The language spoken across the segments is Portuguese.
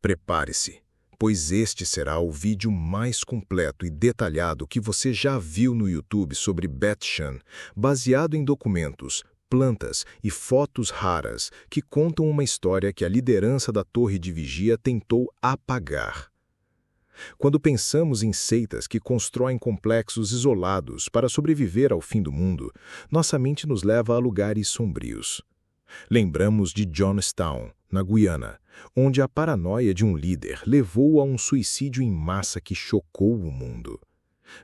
Prepare-se, pois este será o vídeo mais completo e detalhado que você já viu no YouTube sobre Bet-Shan, baseado em documentos, plantas e fotos raras que contam uma história que a liderança da Torre de Vigia tentou apagar. Quando pensamos em seitas que constroem complexos isolados para sobreviver ao fim do mundo, nossa mente nos leva a lugares sombrios. Lembramos de Jonestown, na Guiana, onde a paranoia de um líder levou a um suicídio em massa que chocou o mundo.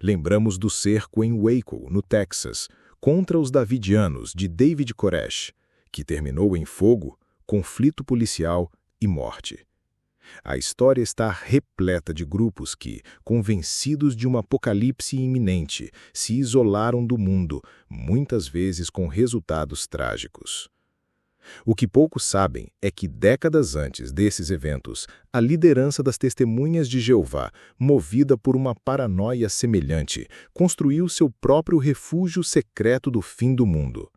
Lembramos do cerco em Waco, no Texas, contra os Davidianos de David Koresh, que terminou em fogo, conflito policial e morte. A história está repleta de grupos que, convencidos de um apocalipse iminente, se isolaram do mundo, muitas vezes com resultados trágicos. O que poucos sabem é que décadas antes desses eventos, a liderança das Testemunhas de Jeová, movida por uma paranoia semelhante, construiu seu próprio refúgio secreto do fim do mundo.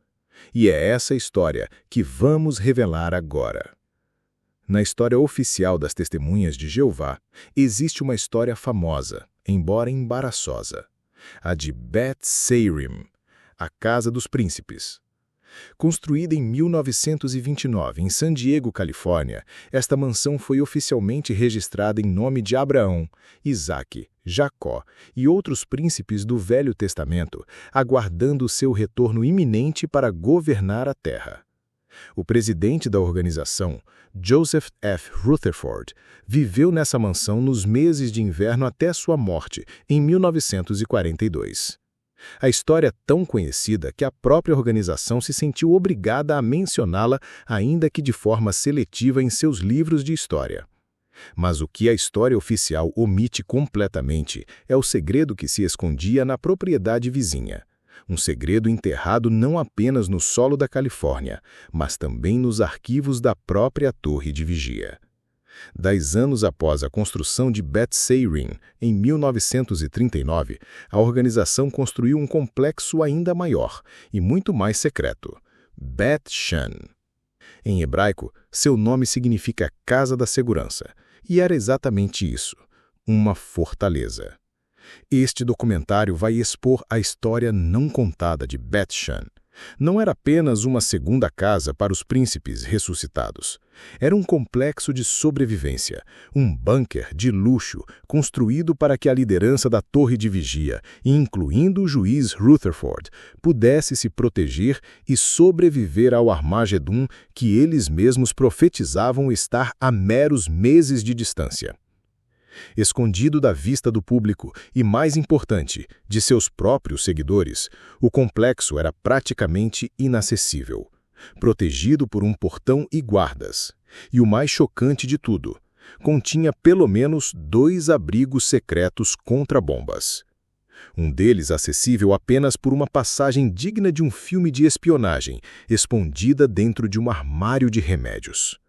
E é essa história que vamos revelar agora. Na história oficial das Testemunhas de Jeová, existe uma história famosa, embora embaraçosa, a de Bet Seirim, a Casa dos Príncipes. Construída em 1929 em San Diego, Califórnia, esta mansão foi oficialmente registrada em nome de Abraão, Isaque, Jacó e outros príncipes do Velho Testamento, aguardando seu retorno iminente para governar a terra. O presidente da organização, Joseph F. Rutherford, viveu nessa mansão nos meses de inverno até sua morte, em 1942. A história é tão conhecida que a própria organização se sentiu obrigada a mencioná-la, ainda que de forma seletiva em seus livros de história. Mas o que a história oficial omite completamente é o segredo que se escondia na propriedade vizinha. Um segredo enterrado não apenas no solo da Califórnia, mas também nos arquivos da própria Torre de Vigia. 10 anos após a construção de Bet Seirim, em 1939, a organização construiu um complexo ainda maior e muito mais secreto, Bet-Shan. Em hebraico, seu nome significa Casa da Segurança, e era exatamente isso, uma fortaleza. Este documentário vai expor a história não contada de Bet-Shan. Não era apenas uma segunda casa para os príncipes ressuscitados. Era um complexo de sobrevivência, um bunker de luxo construído para que a liderança da Torre de Vigia, incluindo o juiz Rutherford, pudesse se proteger e sobreviver ao Armagedon que eles mesmos profetizavam estar a meros meses de distância. Escondido da vista do público e, mais importante, de seus próprios seguidores, o complexo era praticamente inacessível, protegido por um portão e guardas. E o mais chocante de tudo, continha pelo menos 2 abrigos secretos contra bombas. Um deles acessível apenas por uma passagem digna de um filme de espionagem, escondida dentro de um armário de remédios.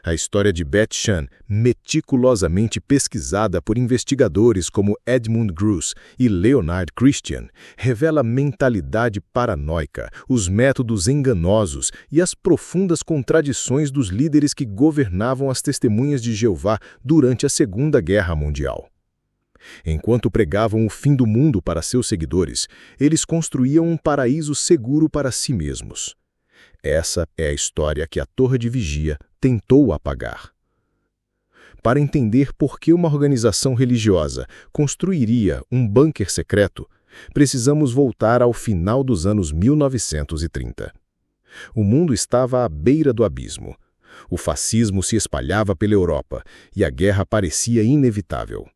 A história de Bet-Shan, meticulosamente pesquisada por investigadores como Edmund Gruss e Leonard Christian, revela a mentalidade paranoica, os métodos enganosos e as profundas contradições dos líderes que governavam as Testemunhas de Jeová durante a Segunda Guerra Mundial. Enquanto pregavam o fim do mundo para seus seguidores, eles construíam um paraíso seguro para si mesmos. Essa é a história que a Torre de Vigia tentou apagar. Para entender por que uma organização religiosa construiria um bunker secreto, precisamos voltar ao final dos anos 1930. O mundo estava à beira do abismo. O fascismo se espalhava pela Europa e a guerra parecia inevitável.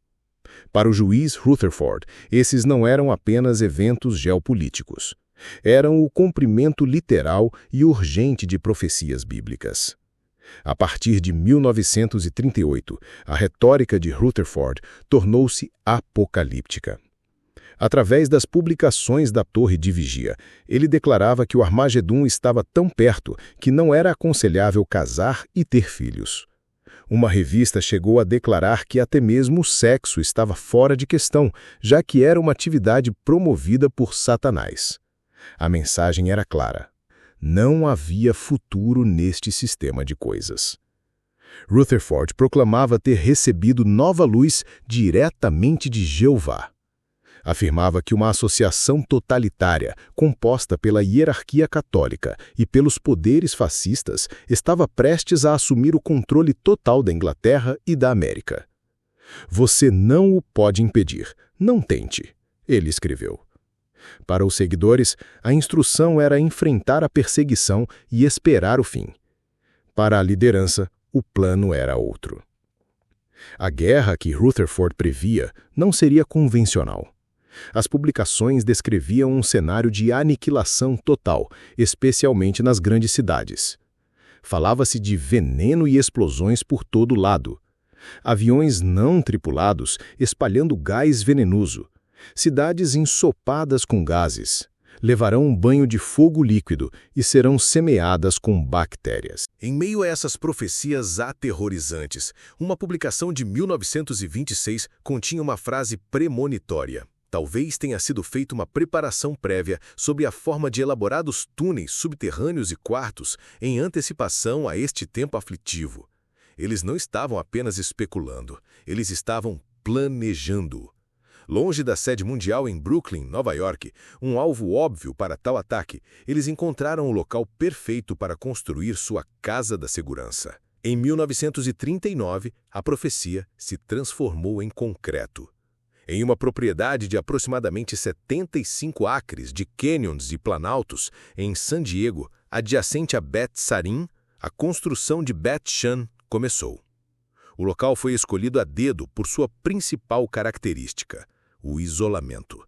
Para o juiz Rutherford, esses não eram apenas eventos geopolíticos. Eram o cumprimento literal e urgente de profecias bíblicas. A partir de 1938, a retórica de Rutherford tornou-se apocalíptica. Através das publicações da Torre de Vigia, ele declarava que o Armagedon estava tão perto que não era aconselhável casar e ter filhos. Uma revista chegou a declarar que até mesmo o sexo estava fora de questão, já que era uma atividade promovida por Satanás. A mensagem era clara. Não havia futuro neste sistema de coisas. Rutherford proclamava ter recebido nova luz diretamente de Jeová. Afirmava que uma associação totalitária, composta pela hierarquia católica e pelos poderes fascistas, estava prestes a assumir o controle total da Inglaterra e da América. Você não o pode impedir, não tente, ele escreveu. Para os seguidores, a instrução era enfrentar a perseguição e esperar o fim. Para a liderança, o plano era outro. A guerra que Rutherford previa não seria convencional. As publicações descreviam um cenário de aniquilação total, especialmente nas grandes cidades. Falava-se de veneno e explosões por todo lado. Aviões não tripulados espalhando gás venenoso. Cidades ensopadas com gases. Levarão um banho de fogo líquido e serão semeadas com bactérias. Em meio a essas profecias aterrorizantes, uma publicação de 1926 continha uma frase premonitória. Talvez tenha sido feita uma preparação prévia sobre a forma de elaborados túneis subterrâneos e quartos em antecipação a este tempo aflitivo. Eles não estavam apenas especulando, eles estavam planejando. Longe da sede mundial em Brooklyn, Nova York, um alvo óbvio para tal ataque, eles encontraram o local perfeito para construir sua Casa da Segurança. Em 1939, a profecia se transformou em concreto. Em uma propriedade de aproximadamente 75 acres de canyons e planaltos, em San Diego, adjacente a Beth Sarim, a construção de Beth Shan começou. O local foi escolhido a dedo por sua principal característica, o isolamento.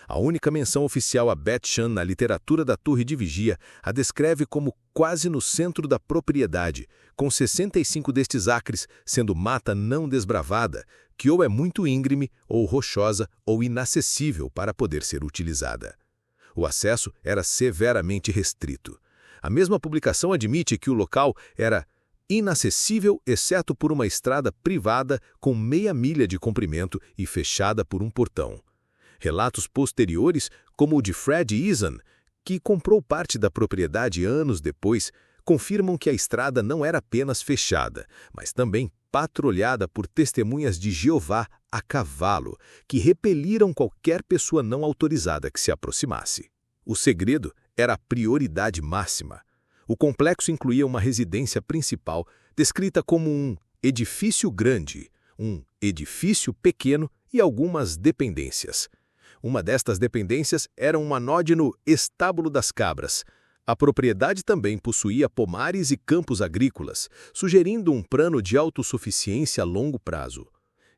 A única menção oficial a Beth Shan na literatura da Torre de Vigia a descreve como quase no centro da propriedade, com 65 destes acres sendo mata não desbravada, que ou é muito íngreme, ou rochosa, ou inacessível para poder ser utilizada. O acesso era severamente restrito. A mesma publicação admite que o local era inacessível exceto por uma estrada privada com meia milha de comprimento e fechada por um portão. Relatos posteriores, como o de Fred Eason, que comprou parte da propriedade anos depois, confirmam que a estrada não era apenas fechada, mas também patrulhada por testemunhas de Jeová a cavalo, que repeliram qualquer pessoa não autorizada que se aproximasse. O segredo era a prioridade máxima. O complexo incluía uma residência principal, descrita como um edifício grande, um edifício pequeno e algumas dependências. Uma destas dependências era um anódino estábulo das cabras. A propriedade também possuía pomares e campos agrícolas, sugerindo um plano de autossuficiência a longo prazo.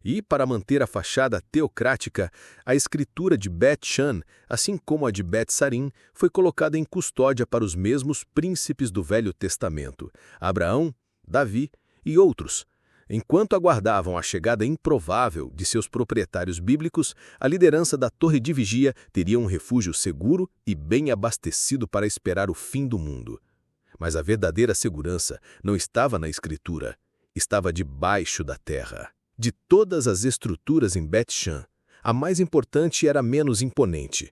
E, para manter a fachada teocrática, a escritura de Beth Shan, assim como a de Beth Sarim, foi colocada em custódia para os mesmos príncipes do Velho Testamento, Abraão, Davi e outros. Enquanto aguardavam a chegada improvável de seus proprietários bíblicos, a liderança da Torre de Vigia teria um refúgio seguro e bem abastecido para esperar o fim do mundo. Mas a verdadeira segurança não estava na escritura, estava debaixo da terra. De todas as estruturas em Beth Shan, a mais importante era menos imponente.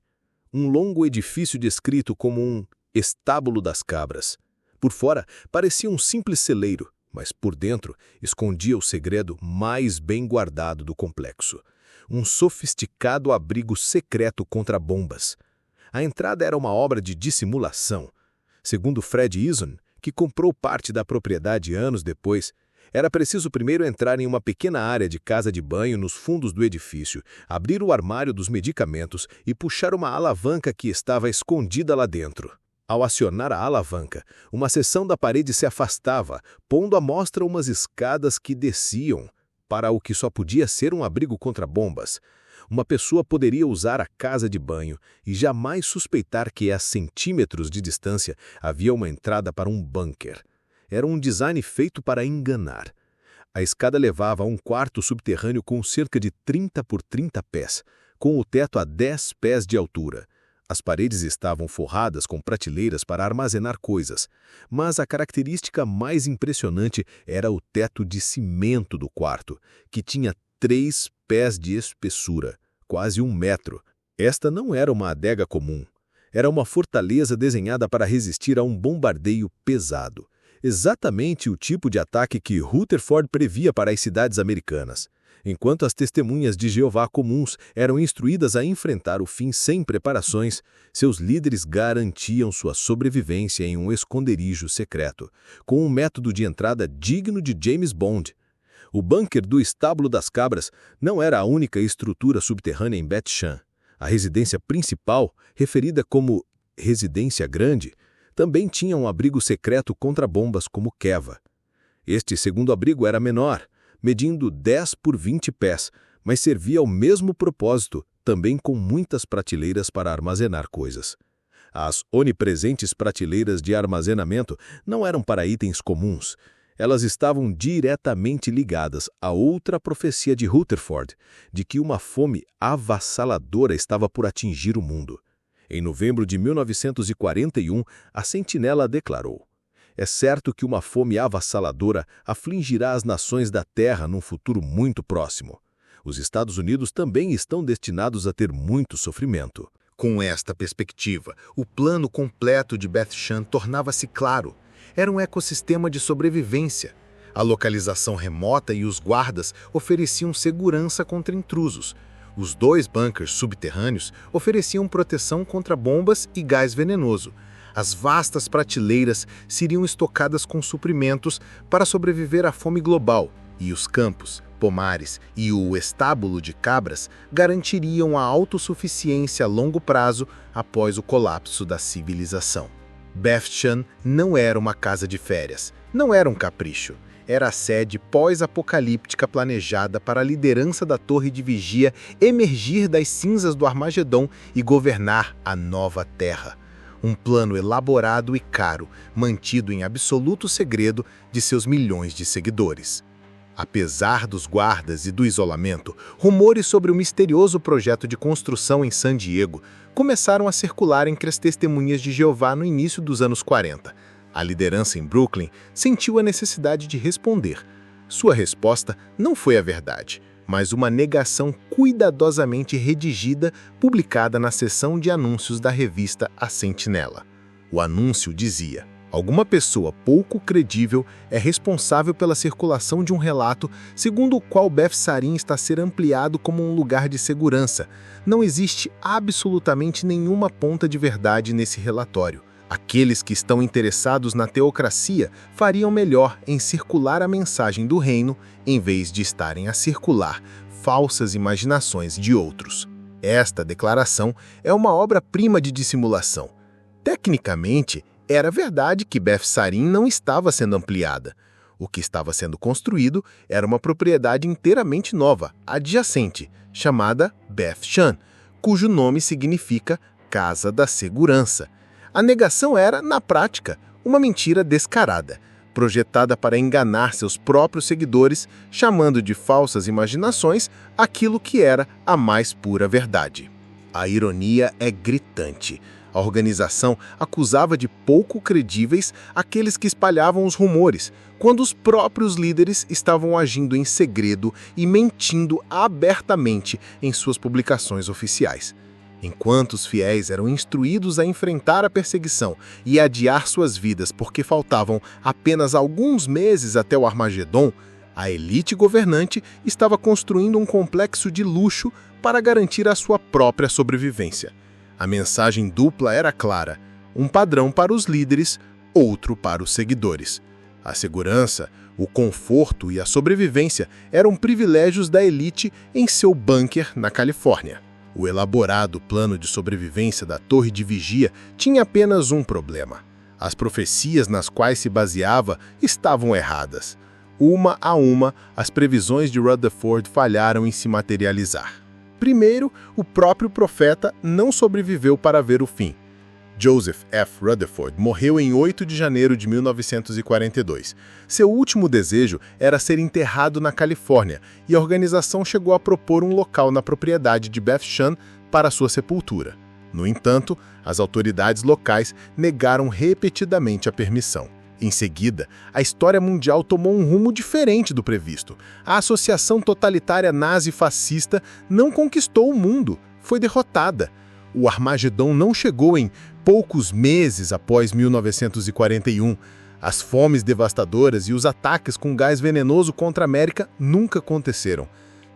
Um longo edifício descrito como um estábulo das cabras. Por fora, parecia um simples celeiro, mas por dentro escondia o segredo mais bem guardado do complexo. Um sofisticado abrigo secreto contra bombas. A entrada era uma obra de dissimulação. Segundo Fred Eason, que comprou parte da propriedade anos depois, era preciso primeiro entrar em uma pequena área de casa de banho nos fundos do edifício, abrir o armário dos medicamentos e puxar uma alavanca que estava escondida lá dentro. Ao acionar a alavanca, uma seção da parede se afastava, pondo à mostra umas escadas que desciam para o que só podia ser um abrigo contra bombas. Uma pessoa poderia usar a casa de banho e jamais suspeitar que a centímetros de distância havia uma entrada para um bunker. Era um design feito para enganar. A escada levava a um quarto subterrâneo com cerca de 30 por 30 pés, com o teto a 10 pés de altura. As paredes estavam forradas com prateleiras para armazenar coisas, mas a característica mais impressionante era o teto de cimento do quarto, que tinha 3 pés de espessura, quase 1 metro. Esta não era uma adega comum. Era uma fortaleza desenhada para resistir a um bombardeio pesado. Exatamente o tipo de ataque que Rutherford previa para as cidades americanas. Enquanto as testemunhas de Jeová comuns eram instruídas a enfrentar o fim sem preparações, seus líderes garantiam sua sobrevivência em um esconderijo secreto, com um método de entrada digno de James Bond. O bunker do Estábulo das Cabras não era a única estrutura subterrânea em Beth-Shan. A residência principal, referida como Residência Grande, também tinha um abrigo secreto contra bombas como Keva. Este segundo abrigo era menor, medindo 10 por 20 pés, mas servia ao mesmo propósito, também com muitas prateleiras para armazenar coisas. As onipresentes prateleiras de armazenamento não eram para itens comuns. Elas estavam diretamente ligadas a outra profecia de Rutherford, de que uma fome avassaladora estava por atingir o mundo. Em novembro de 1941, a Sentinela declarou: "É certo que uma fome avassaladora afligirá as nações da Terra num futuro muito próximo. Os Estados Unidos também estão destinados a ter muito sofrimento." Com esta perspectiva, o plano completo de Beth-Shan tornava-se claro. Era um ecossistema de sobrevivência. A localização remota e os guardas ofereciam segurança contra intrusos. Os 2 bunkers subterrâneos ofereciam proteção contra bombas e gás venenoso. As vastas prateleiras seriam estocadas com suprimentos para sobreviver à fome global, e os campos, pomares e o estábulo de cabras garantiriam a autossuficiência a longo prazo após o colapso da civilização. Beth-Shan não era uma casa de férias, não era um capricho. Era a sede pós-apocalíptica planejada para a liderança da Torre de Vigia emergir das cinzas do Armagedon e governar a nova Terra. Um plano elaborado e caro, mantido em absoluto segredo de seus milhões de seguidores. Apesar dos guardas e do isolamento, rumores sobre o misterioso projeto de construção em San Diego começaram a circular entre as testemunhas de Jeová no início dos anos 40. A liderança em Brooklyn sentiu a necessidade de responder. Sua resposta não foi a verdade, mas uma negação cuidadosamente redigida publicada na seção de anúncios da revista A Sentinela. O anúncio dizia: "Alguma pessoa pouco credível é responsável pela circulação de um relato segundo o qual Beth Sarim está a ser ampliado como um lugar de segurança. Não existe absolutamente nenhuma ponta de verdade nesse relatório. Aqueles que estão interessados na teocracia fariam melhor em circular a mensagem do reino em vez de estarem a circular falsas imaginações de outros." Esta declaração é uma obra-prima de dissimulação. Tecnicamente, era verdade que Beth Sarim não estava sendo ampliada. O que estava sendo construído era uma propriedade inteiramente nova, adjacente, chamada Beth-Shan, cujo nome significa Casa da Segurança. A negação era, na prática, uma mentira descarada, projetada para enganar seus próprios seguidores, chamando de falsas imaginações aquilo que era a mais pura verdade. A ironia é gritante. A organização acusava de pouco credíveis aqueles que espalhavam os rumores, quando os próprios líderes estavam agindo em segredo e mentindo abertamente em suas publicações oficiais. Enquanto os fiéis eram instruídos a enfrentar a perseguição e adiar suas vidas porque faltavam apenas alguns meses até o Armagedon, a elite governante estava construindo um complexo de luxo para garantir a sua própria sobrevivência. A mensagem dupla era clara: um padrão para os líderes, outro para os seguidores. A segurança, o conforto e a sobrevivência eram privilégios da elite em seu bunker na Califórnia. O elaborado plano de sobrevivência da Torre de Vigia tinha apenas um problema. As profecias nas quais se baseava estavam erradas. Uma a uma, as previsões de Rutherford falharam em se materializar. Primeiro, o próprio profeta não sobreviveu para ver o fim. Joseph F. Rutherford morreu em 8 de janeiro de 1942. Seu último desejo era ser enterrado na Califórnia, e a organização chegou a propor um local na propriedade de Beth-Shan para sua sepultura. No entanto, as autoridades locais negaram repetidamente a permissão. Em seguida, a história mundial tomou um rumo diferente do previsto. A associação totalitária nazi-fascista não conquistou o mundo, foi derrotada. O Armagedon não chegou em poucos meses após 1941. As fomes devastadoras e os ataques com gás venenoso contra a América nunca aconteceram.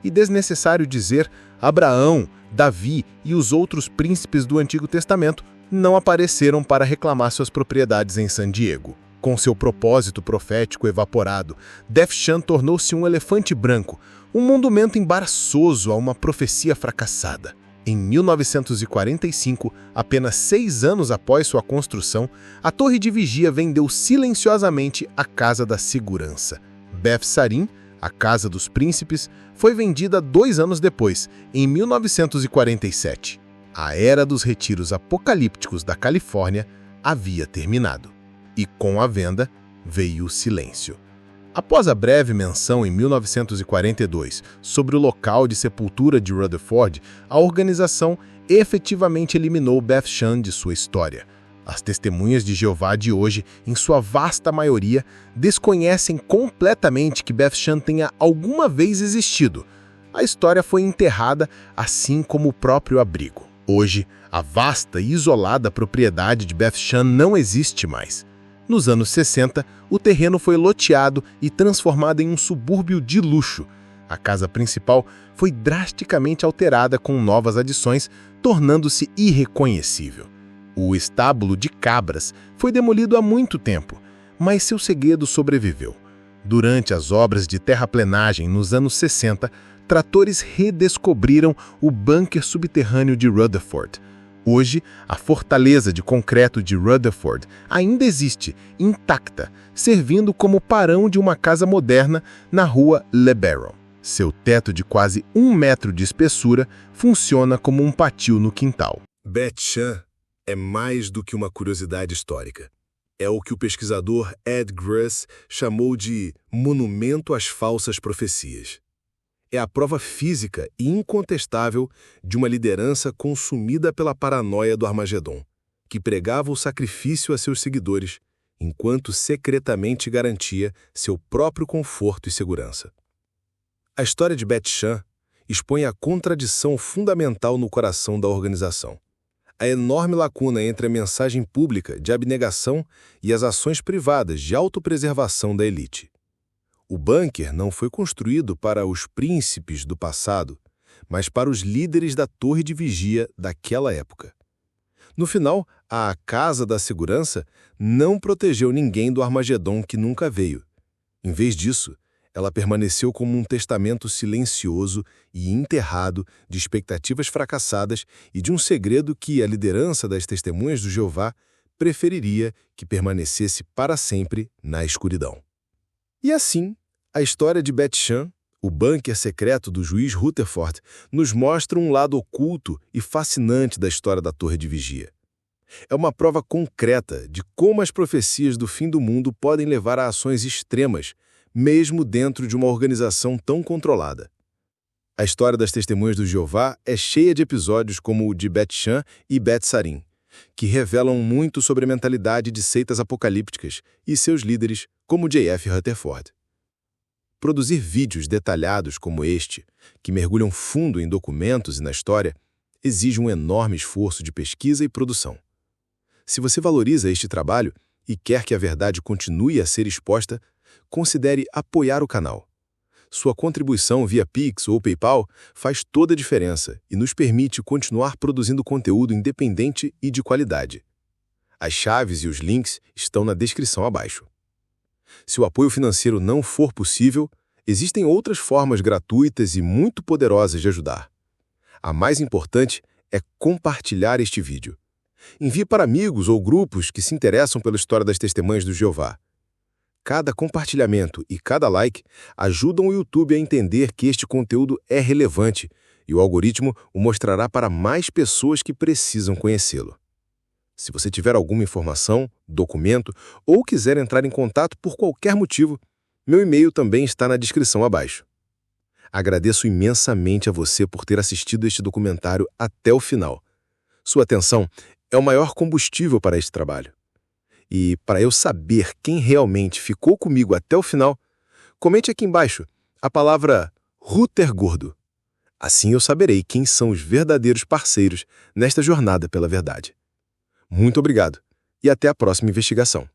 E desnecessário dizer, Abraão, Davi e os outros príncipes do Antigo Testamento não apareceram para reclamar suas propriedades em San Diego. Com seu propósito profético evaporado, Def Chan tornou-se um elefante branco, um monumento embaraçoso a uma profecia fracassada. Em 1945, apenas 6 anos após sua construção, a Torre de Vigia vendeu silenciosamente a Casa da Segurança. Beth Sarin, a Casa dos Príncipes, foi vendida 2 anos depois, em 1947. A era dos retiros apocalípticos da Califórnia havia terminado. E com a venda veio o silêncio. Após a breve menção em 1942 sobre o local de sepultura de Rutherford, a organização efetivamente eliminou Beth Chan de sua história. As testemunhas de Jeová de hoje, em sua vasta maioria, desconhecem completamente que Beth Chan tenha alguma vez existido. A história foi enterrada, assim como o próprio abrigo. Hoje, a vasta e isolada propriedade de Beth Chan não existe mais. Nos anos 60, o terreno foi loteado e transformado em um subúrbio de luxo. A casa principal foi drasticamente alterada com novas adições, tornando-se irreconhecível. O estábulo de cabras foi demolido há muito tempo, mas seu segredo sobreviveu. Durante as obras de terraplenagem nos anos 60, tratores redescobriram o bunker subterrâneo de Rutherford. Hoje, a fortaleza de concreto de Rutherford ainda existe, intacta, servindo como parão de uma casa moderna na rua Le Baron. Seu teto de quase 1 metro de espessura funciona como um pátio no quintal. Beth Chan é mais do que uma curiosidade histórica. É o que o pesquisador Ed Gruss chamou de monumento às falsas profecias. É a prova física e incontestável de uma liderança consumida pela paranoia do Armagedon, que pregava o sacrifício a seus seguidores, enquanto secretamente garantia seu próprio conforto e segurança. A história de Beth Chan expõe a contradição fundamental no coração da organização. A enorme lacuna entre a mensagem pública de abnegação e as ações privadas de autopreservação da elite. O bunker não foi construído para os príncipes do passado, mas para os líderes da torre de vigia daquela época. No final, a Casa da Segurança não protegeu ninguém do Armagedon que nunca veio. Em vez disso, ela permaneceu como um testamento silencioso e enterrado de expectativas fracassadas e de um segredo que a liderança das Testemunhas do Jeová preferiria que permanecesse para sempre na escuridão. E assim, a história de Beth Chan, o bunker secreto do juiz Rutherford, nos mostra um lado oculto e fascinante da história da Torre de Vigia. É uma prova concreta de como as profecias do fim do mundo podem levar a ações extremas, mesmo dentro de uma organização tão controlada. A história das Testemunhas do Jeová é cheia de episódios como o de Beth Chan e Beth Sarin, que revelam muito sobre a mentalidade de seitas apocalípticas e seus líderes, como J.F. Rutherford. Produzir vídeos detalhados como este, que mergulham fundo em documentos e na história, exige um enorme esforço de pesquisa e produção. Se você valoriza este trabalho e quer que a verdade continue a ser exposta, considere apoiar o canal. Sua contribuição via Pix ou PayPal faz toda a diferença e nos permite continuar produzindo conteúdo independente e de qualidade. As chaves e os links estão na descrição abaixo. Se o apoio financeiro não for possível, existem outras formas gratuitas e muito poderosas de ajudar. A mais importante é compartilhar este vídeo. Envie para amigos ou grupos que se interessam pela história das Testemunhas do Jeová. Cada compartilhamento e cada like ajudam o YouTube a entender que este conteúdo é relevante e o algoritmo o mostrará para mais pessoas que precisam conhecê-lo. Se você tiver alguma informação, documento ou quiser entrar em contato por qualquer motivo, meu e-mail também está na descrição abaixo. Agradeço imensamente a você por ter assistido este documentário até o final. Sua atenção é o maior combustível para este trabalho. E para eu saber quem realmente ficou comigo até o final, comente aqui embaixo a palavra Ruthergordo. Assim eu saberei quem são os verdadeiros parceiros nesta jornada pela verdade. Muito obrigado e até a próxima investigação.